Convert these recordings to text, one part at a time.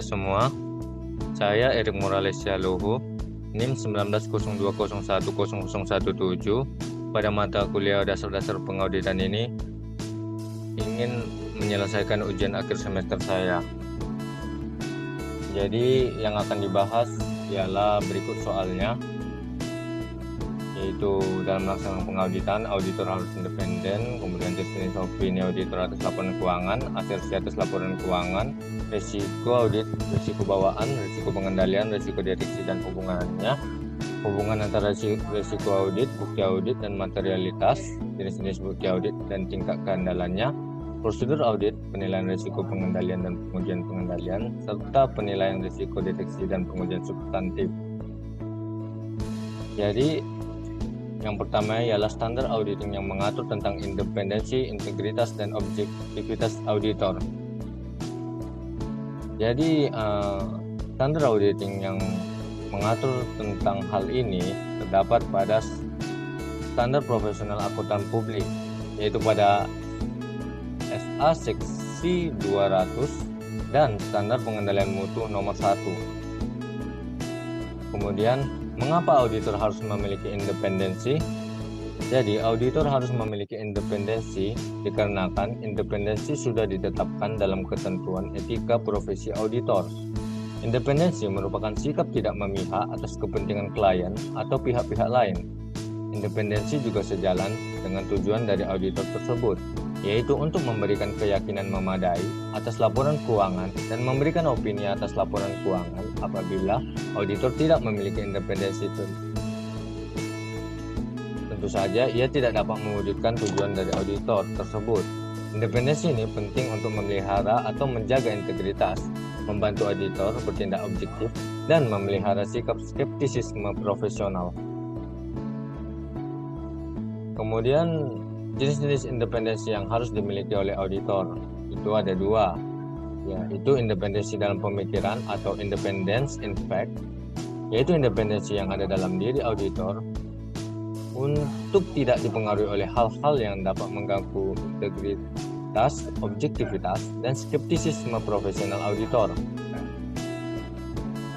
semua, saya Erik Morales Syalohu, NIM 1902010017. Pada mata kuliah dasar-dasar pengauditan ini ingin menyelesaikan ujian akhir semester saya. Jadi yang akan dibahas ialah berikut soalnya, yaitu dalam melaksanakan pengauditan, auditor harus independen, kemudian jenis opini auditor atas laporan keuangan, asersi atas laporan keuangan, risiko audit, risiko bawaan, risiko pengendalian, risiko deteksi dan hubungannya, hubungan antara risiko audit, bukti audit, dan materialitas, jenis-jenis bukti audit dan tingkat keandalannya, prosedur audit, penilaian risiko pengendalian dan pengujian pengendalian, serta penilaian risiko deteksi dan pengujian substantif. Jadi, yang pertama ialah standar auditing yang mengatur tentang independensi, integritas, dan objektivitas auditor. Jadi, standar auditing yang mengatur tentang hal ini terdapat pada standar profesional akuntan publik, yaitu pada SA seksi 200 dan standar pengendalian mutu nomor 1. Kemudian, mengapa auditor harus memiliki independensi? Jadi, auditor harus memiliki independensi dikarenakan independensi sudah ditetapkan dalam ketentuan etika profesi auditor. Independensi merupakan sikap tidak memihak atas kepentingan klien atau pihak-pihak lain. Independensi juga sejalan dengan tujuan dari auditor tersebut, yaitu untuk memberikan keyakinan memadai atas laporan keuangan dan memberikan opini atas laporan keuangan apabila auditor tidak memiliki independensi itu. Tentu saja ia tidak dapat mewujudkan tujuan dari auditor tersebut. Independensi ini penting untuk memelihara atau menjaga integritas, membantu auditor bertindak objektif, dan memelihara sikap skeptisisme profesional. Kemudian, jenis-jenis independensi yang harus dimiliki oleh auditor itu ada dua, yaitu independensi dalam pemikiran atau independence in fact, yaitu independensi yang ada dalam diri auditor untuk tidak dipengaruhi oleh hal-hal yang dapat mengganggu integritas, objektivitas, dan skeptisisme profesional auditor.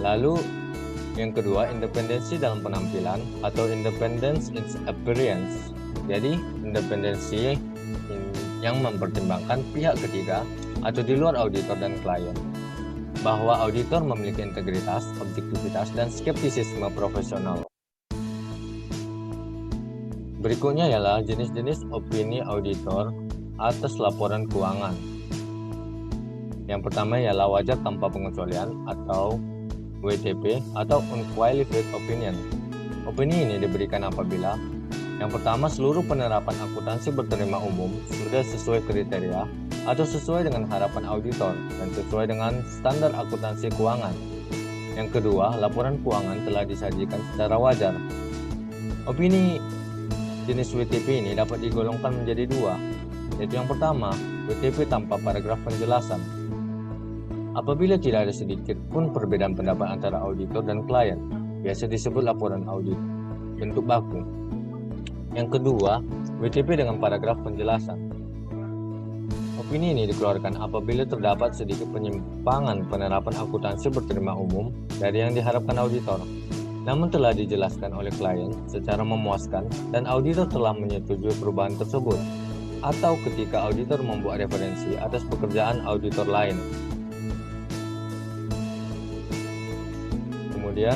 Lalu yang kedua, independensi dalam penampilan atau independence in appearance. Jadi, independensi yang mempertimbangkan pihak ketiga atau di luar auditor dan klien, bahwa auditor memiliki integritas, objektivitas, dan skeptisisme profesional. Berikutnya ialah jenis-jenis opini auditor atas laporan keuangan. Yang pertama ialah wajar tanpa pengecualian atau WTP atau Unqualified Opinion. Opini ini diberikan apabila yang pertama, seluruh penerapan akuntansi berterima umum sudah sesuai kriteria atau sesuai dengan harapan auditor dan sesuai dengan standar akuntansi keuangan. Yang kedua, laporan keuangan telah disajikan secara wajar. Opini jenis WTP ini dapat digolongkan menjadi dua, yaitu yang pertama, WTP tanpa paragraf penjelasan. Apabila tidak ada sedikit pun perbedaan pendapat antara auditor dan klien, biasa disebut laporan audit bentuk baku. Yang kedua, WTP dengan paragraf penjelasan. Opini ini dikeluarkan apabila terdapat sedikit penyimpangan penerapan akuntansi berterima umum dari yang diharapkan auditor, namun telah dijelaskan oleh klien secara memuaskan dan auditor telah menyetujui perubahan tersebut, atau ketika auditor membuat referensi atas pekerjaan auditor lain. Kemudian,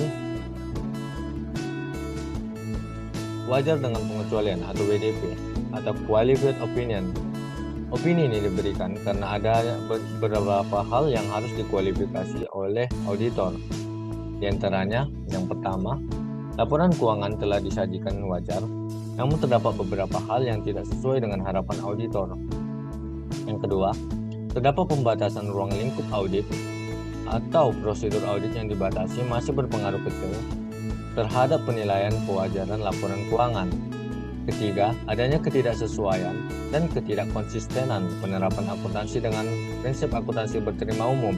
wajar dengan pengecualian atau WDP atau Qualified Opinion. Opini ini diberikan karena ada beberapa hal yang harus dikualifikasi oleh auditor. Di antaranya, yang pertama, laporan keuangan telah disajikan wajar, namun terdapat beberapa hal yang tidak sesuai dengan harapan auditor. Yang kedua, terdapat pembatasan ruang lingkup audit atau prosedur audit yang dibatasi masih berpengaruh kecil terhadap penilaian kewajaran laporan keuangan. Ketiga, adanya ketidaksesuaian dan ketidakkonsistenan penerapan akuntansi dengan prinsip akuntansi berterima umum.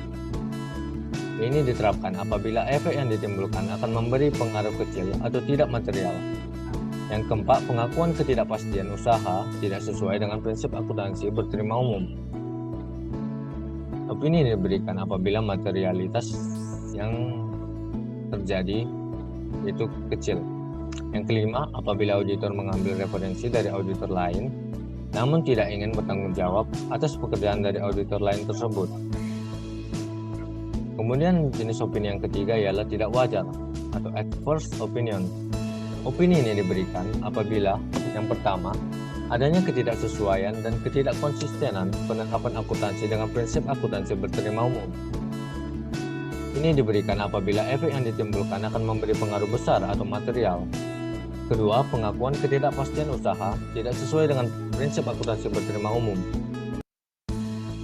Ini diterapkan apabila efek yang ditimbulkan akan memberi pengaruh kecil atau tidak material. Yang keempat, pengakuan ketidakpastian usaha tidak sesuai dengan prinsip akuntansi berterima umum. opini ini diberikan apabila materialitas yang terjadi itu kecil. Yang kelima, apabila auditor mengambil referensi dari auditor lain, namun tidak ingin bertanggung jawab atas pekerjaan dari auditor lain tersebut. Kemudian jenis opini yang ketiga ialah tidak wajar atau adverse opinion. Opini ini diberikan apabila yang pertama, adanya ketidaksesuaian dan ketidakkonsistenan penerapan akuntansi dengan prinsip akuntansi berterima umum. Ini diberikan apabila efek yang ditimbulkan akan memberi pengaruh besar atau material. Kedua, pengakuan ketidakpastian usaha tidak sesuai dengan prinsip akuntansi berterima umum.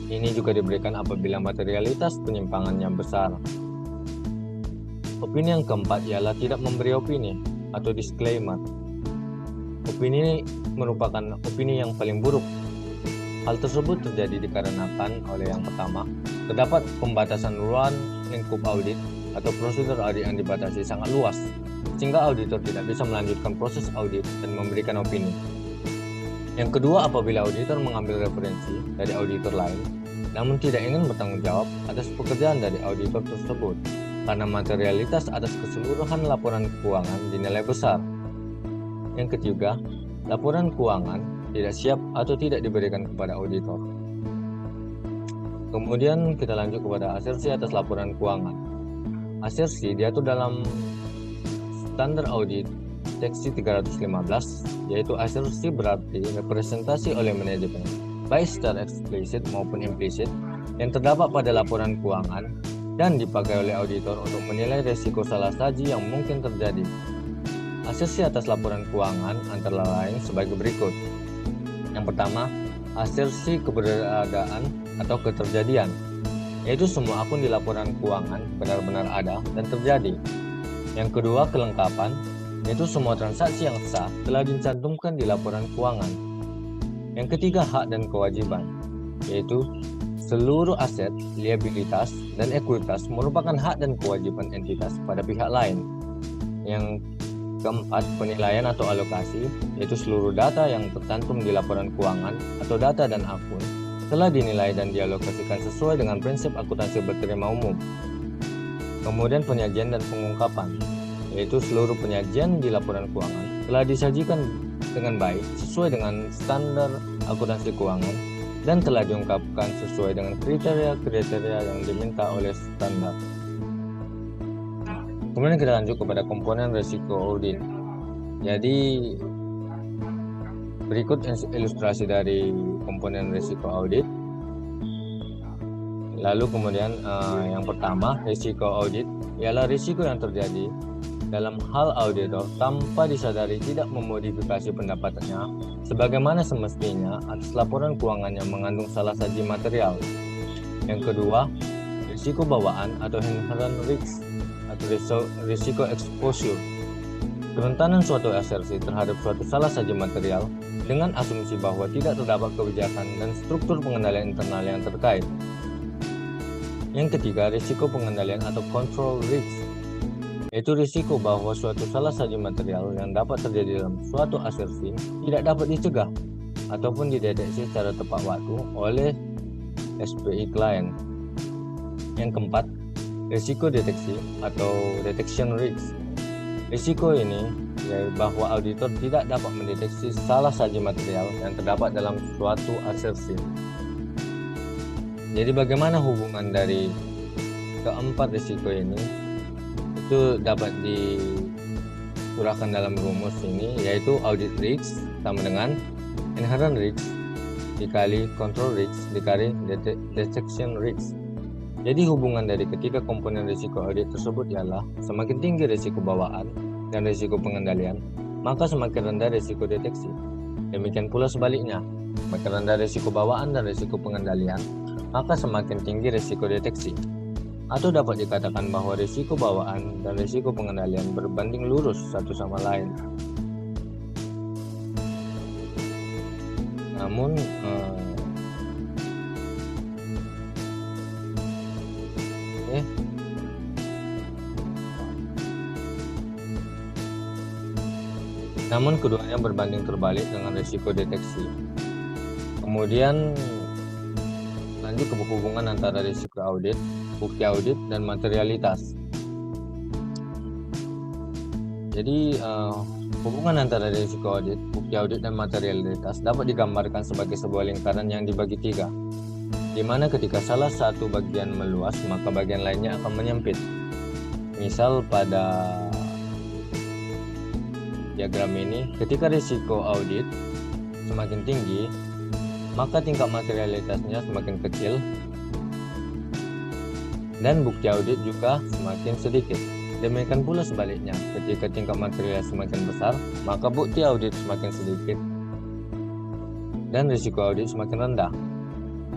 Ini juga diberikan apabila materialitas penyimpangannya besar. Opini yang keempat ialah tidak memberi opini atau disclaimer. Opini ini merupakan opini yang paling buruk. Hal tersebut terjadi dikarenakan oleh yang pertama, terdapat pembatasan ruang lingkup audit atau prosedur audit yang dibatasi sangat luas, sehingga auditor tidak bisa melanjutkan proses audit dan memberikan opini. Yang kedua, apabila auditor mengambil referensi dari auditor lain, namun tidak ingin bertanggung jawab atas pekerjaan dari auditor tersebut, karena materialitas atas keseluruhan laporan keuangan dinilai besar. Yang ketiga, laporan keuangan tidak siap atau tidak diberikan kepada auditor. Kemudian kita lanjut kepada asersi atas laporan keuangan. Asersi diatur dalam standar audit seksi 315, yaitu asersi berarti representasi oleh manajemen, baik secara eksplisit maupun implisit, yang terdapat pada laporan keuangan dan dipakai oleh auditor untuk menilai risiko salah saji yang mungkin terjadi. Asersi atas laporan keuangan antara lain sebagai berikut. Yang pertama, asersi keberadaan atau keterjadian, yaitu semua akun di laporan keuangan benar-benar ada dan terjadi. Yang kedua, kelengkapan, yaitu semua transaksi yang sah telah dicantumkan di laporan keuangan. Yang ketiga, hak dan kewajiban, yaitu seluruh aset, liabilitas, dan ekuitas merupakan hak dan kewajiban entitas pada pihak lain. Yang keempat, penilaian atau alokasi, yaitu seluruh data yang tercantum di laporan keuangan atau data dan akun telah dinilai dan dialokasikan sesuai dengan prinsip akuntansi berterima umum. Kemudian penyajian dan pengungkapan, yaitu seluruh penyajian di laporan keuangan telah disajikan dengan baik sesuai dengan standar akuntansi keuangan dan telah diungkapkan sesuai dengan kriteria-kriteria yang diminta oleh standar. Kemudian kita lanjut kepada komponen risiko audit. Jadi berikut ilustrasi dari komponen risiko audit. Lalu kemudian yang pertama, risiko audit ialah risiko yang terjadi dalam hal auditor tanpa disadari tidak memodifikasi pendapatannya sebagaimana semestinya atas laporan keuangan yang mengandung salah saji material. Yang kedua, risiko bawaan atau inherent risk atau risiko exposure, kerentanan suatu asersi terhadap suatu salah saji material dengan asumsi bahwa tidak terdapat kebijakan dan struktur pengendalian internal yang terkait. Yang ketiga, risiko pengendalian atau control risk, yaitu risiko bahwa suatu salah saji material yang dapat terjadi dalam suatu asersi tidak dapat dicegah ataupun dideteksi secara tepat waktu oleh SPI klien. Yang keempat, risiko deteksi atau detection risk. Risiko ini yaitu bahwa auditor tidak dapat mendeteksi salah saji material yang terdapat dalam suatu asersi. Jadi bagaimana hubungan dari keempat risiko ini? Itu dapat disurahkan dalam rumus ini, yaitu audit risk sama dengan inherent risk dikali control risk dikali detection risk. Jadi hubungan dari ketiga komponen risiko audit tersebut ialah semakin tinggi risiko bawaan dan risiko pengendalian, maka semakin rendah risiko deteksi. Demikian pula sebaliknya, semakin rendah risiko bawaan dan risiko pengendalian, maka semakin tinggi risiko deteksi. Atau dapat dikatakan bahwa risiko bawaan dan risiko pengendalian berbanding lurus satu sama lain. Namun Namun keduanya berbanding terbalik dengan risiko deteksi. Kemudian lanjut lanjut ke hubungan antara risiko audit, bukti audit, dan materialitas. Jadi hubungan antara risiko audit, bukti audit, dan materialitas dapat digambarkan sebagai sebuah lingkaran yang dibagi 3, di mana ketika salah satu bagian meluas, maka bagian lainnya akan menyempit. Misal pada diagram ini, ketika risiko audit semakin tinggi, maka tingkat materialitasnya semakin kecil dan bukti audit juga semakin sedikit. Demikian pula sebaliknya, ketika tingkat materialitas semakin besar, maka bukti audit semakin sedikit dan risiko audit semakin rendah.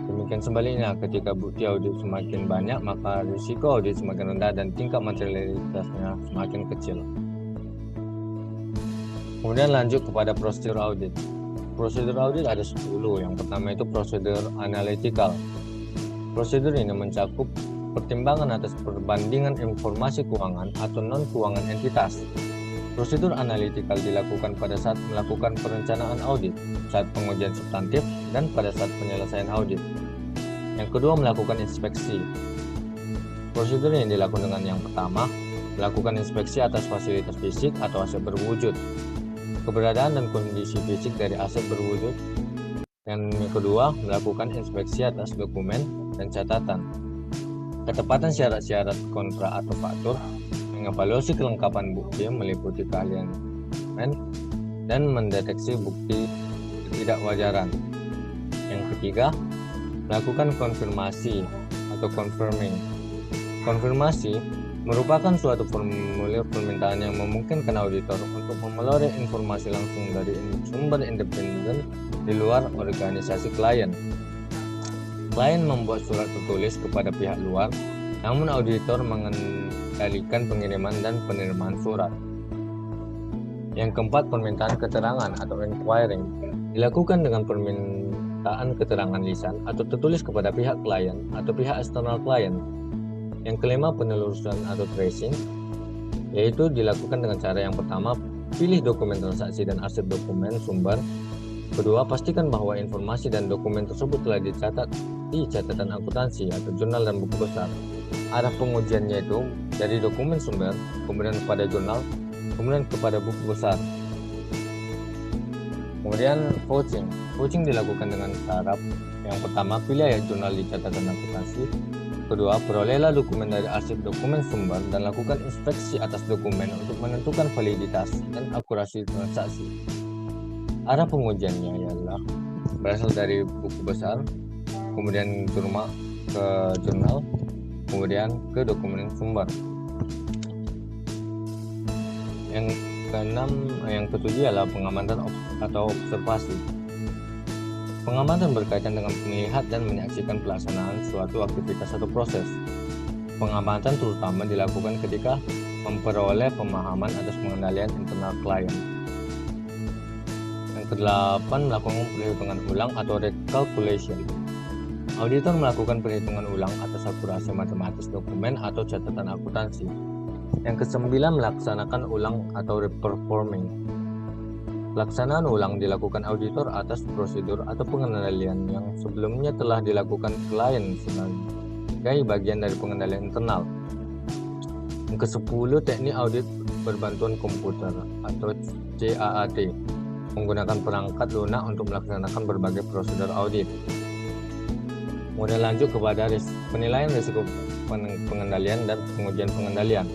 Demikian sebaliknya, ketika bukti audit semakin banyak, maka risiko audit semakin rendah dan tingkat materialitasnya semakin kecil. Kemudian lanjut kepada prosedur audit. Prosedur audit ada 10. Yang pertama itu prosedur analytical. Prosedur ini mencakup pertimbangan atas perbandingan informasi keuangan atau non-keuangan entitas. Prosedur analytical dilakukan pada saat melakukan perencanaan audit, saat pengujian substantif, dan pada saat penyelesaian audit. Yang kedua, melakukan inspeksi. Prosedur ini dilakukan dengan yang pertama, melakukan inspeksi atas fasilitas fisik atau aset berwujud, keberadaan dan kondisi fisik dari aset berwujud. Dan yang kedua, melakukan inspeksi atas dokumen dan catatan, ketepatan syarat-syarat kontrak atau faktur, mengevaluasi kelengkapan bukti meliputi keahlian dan mendeteksi bukti ketidakwajaran. Yang ketiga, melakukan konfirmasi atau confirming. Konfirmasi merupakan suatu formulir permintaan yang memungkinkan auditor untuk memperoleh informasi langsung dari sumber independen di luar organisasi klien. Klien membuat surat tertulis kepada pihak luar, namun auditor mengendalikan pengiriman dan penerimaan surat. Yang keempat, permintaan keterangan atau inquiring dilakukan dengan permintaan keterangan lisan atau tertulis kepada pihak klien atau pihak eksternal klien. Yang kelima, penelusuran atau tracing, yaitu dilakukan dengan cara yang pertama, pilih dokumen transaksi dan arsip dokumen sumber. Kedua, pastikan bahwa informasi dan dokumen tersebut telah dicatat di catatan akuntansi atau jurnal dan buku besar. Arah pengujiannya itu dari dokumen sumber, kemudian kepada jurnal, kemudian kepada buku besar. Kemudian vouching. Vouching dilakukan dengan cara yang pertama, pilih ayat jurnal di catatan akuntansi. Kedua, perolehlah dokumen dari arsip dokumen sumber dan lakukan inspeksi atas dokumen untuk menentukan validitas dan akurasi transaksi. Arah pengujiannya ialah berasal dari buku besar, kemudian ke jurnal, kemudian ke dokumen sumber. Yang ketujuh ialah pengamatan atau observasi. Pengamatan berkaitan dengan melihat dan menyaksikan pelaksanaan suatu aktivitas atau proses. Pengamatan terutama dilakukan ketika memperoleh pemahaman atas pengendalian internal klien. Yang kedelapan, melakukan perhitungan ulang atau recalculation. Auditor melakukan perhitungan ulang atas akurasi matematis dokumen atau catatan akuntansi. Yang kesembilan, melaksanakan ulang atau reperforming. Pelaksanaan ulang dilakukan auditor atas prosedur atau pengendalian yang sebelumnya telah dilakukan klien sebagai bagian dari pengendalian internal. Yang ke-10, teknik audit berbantuan komputer atau CAAT, menggunakan perangkat lunak untuk melaksanakan berbagai prosedur audit. Kemudian lanjut kepada penilaian risiko pengendalian dan pengujian pengendalian.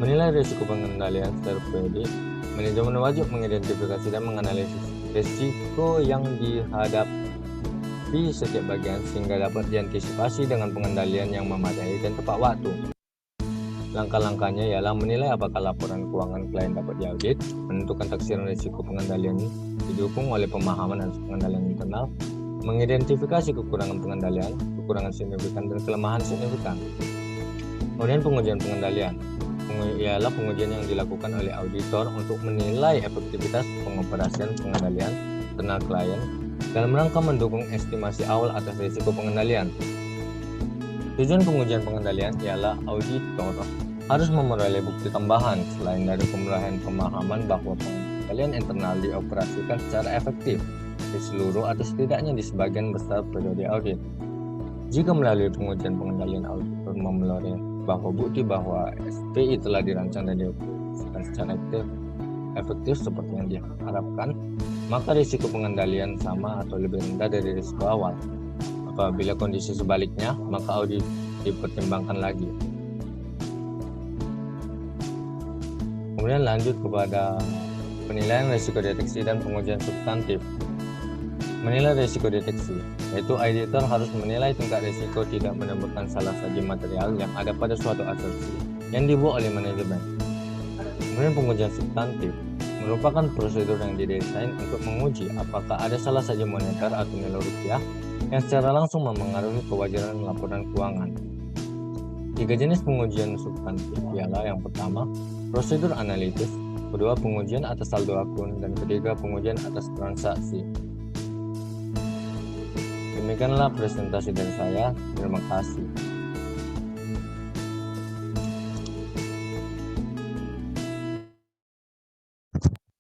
Menilai risiko pengendalian secara periodik, manajemen wajib mengidentifikasi dan menganalisis risiko yang dihadapi setiap bagian sehingga dapat diantisipasi dengan pengendalian yang memadai dan tepat waktu. Langkah-langkahnya ialah menilai apakah laporan keuangan klien dapat diaudit, menentukan taksiran risiko pengendalian didukung oleh pemahaman atas pengendalian internal, mengidentifikasi kekurangan pengendalian, kekurangan signifikan dan kelemahan signifikan. Kemudian pengujian pengendalian ialah pengujian yang dilakukan oleh auditor untuk menilai efektivitas pengoperasian pengendalian internal klien dalam rangka mendukung estimasi awal atas risiko pengendalian. Tujuan pengujian pengendalian ialah auditor harus memperoleh bukti tambahan selain dari pemerolehan pemahaman bahwa pengendalian internal dioperasikan secara efektif di seluruh atau setidaknya di sebagian besar periode audit. Jika melalui pengujian pengendalian auditor memperoleh bahwa bukti bahwa SPI telah dirancang dan dioperasikan secara efektif seperti yang diharapkan, maka risiko pengendalian sama atau lebih rendah dari risiko awal. Apabila kondisi sebaliknya, maka audit dipertimbangkan lagi. Kemudian lanjut kepada penilaian risiko deteksi dan pengujian substantif. Menilai risiko deteksi, yaitu auditor harus menilai tingkat risiko tidak menemukan salah satu material yang ada pada suatu asumsi yang dibuat oleh manajemen. Kemudian pengujian substantif merupakan prosedur yang didesain untuk menguji apakah ada salah satu moneter atau nilai rupiah yang secara langsung memengaruhi kewajaran laporan keuangan. 3 jenis pengujian substantif ialah yang pertama, prosedur analitis, kedua pengujian atas saldo akun, dan ketiga pengujian atas transaksi. Demikianlah presentasi dari saya. Terima kasih.